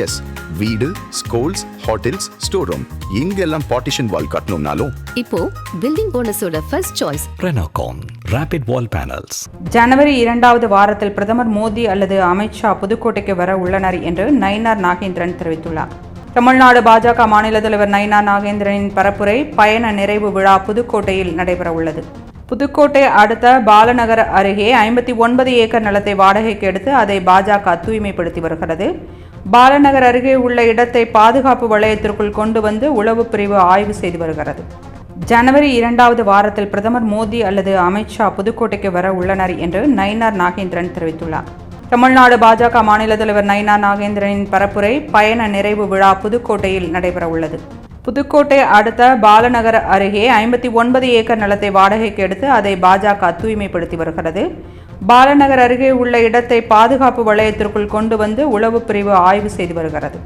S, வீடு, schools, hotels, store room இங்கெல்லாம் partition wall கட்டணும்னாலும் இப்போ பில்டிங் போனஸோட first choice Renocon Rapid Wall Panels. ஜனவரி 2வது வாரத்தில் பிரதமர் மோடி அல்லது அமித்ஷா புதுக்கோட்டைக்கு வர உள்ளனர் என்று நயினார் நாகேந்திரன் தெரிவித்துள்ளார். தமிழ்நாடு பாஜக மாநில தலைவர் நயினார் நாகேந்திரனின் பரப்புரை பயண நிறைவு விழா புதுக்கோட்டையில் நடைபெற உள்ளது. புதுக்கோட்டை அடுத்த பாலநகர் அருகே 59 ஏக்கர் நிலத்தை வாடகைக்கு எடுத்து அதை பாஜக தூய்மைப்படுத்தி வருகிறது. பாலநகர் அருகே உள்ள இடத்தை பாதுகாப்பு வளையத்திற்குள் கொண்டு வந்து உளவு பிரிவு ஆய்வு செய்து வருகிறது. ஜனவரி 2வது வாரத்தில் பிரதமர் மோடி அல்லது அமித்ஷா புதுக்கோட்டைக்கு வர உள்ளனர் என்று நயினார் நாகேந்திரன் தெரிவித்துள்ளார். தமிழ்நாடு பாஜக மாநில தலைவர் நயினார் நாகேந்திரனின் பரப்புரை பயண நிறைவு விழா புதுக்கோட்டையில் நடைபெற உள்ளது. புதுக்கோட்டை அடுத்த பாலநகர் அருகே 59 ஏக்கர் நிலத்தை வாடகைக்கு எடுத்து அதை பாஜக தூய்மைப்படுத்தி வருகிறது. பாலநகர் அருகே உள்ள இடத்தை பாதுகாப்பு வளையத்திற்குள் கொண்டு வந்து உளவு பிரிவு ஆய்வு செய்து வருகிறது.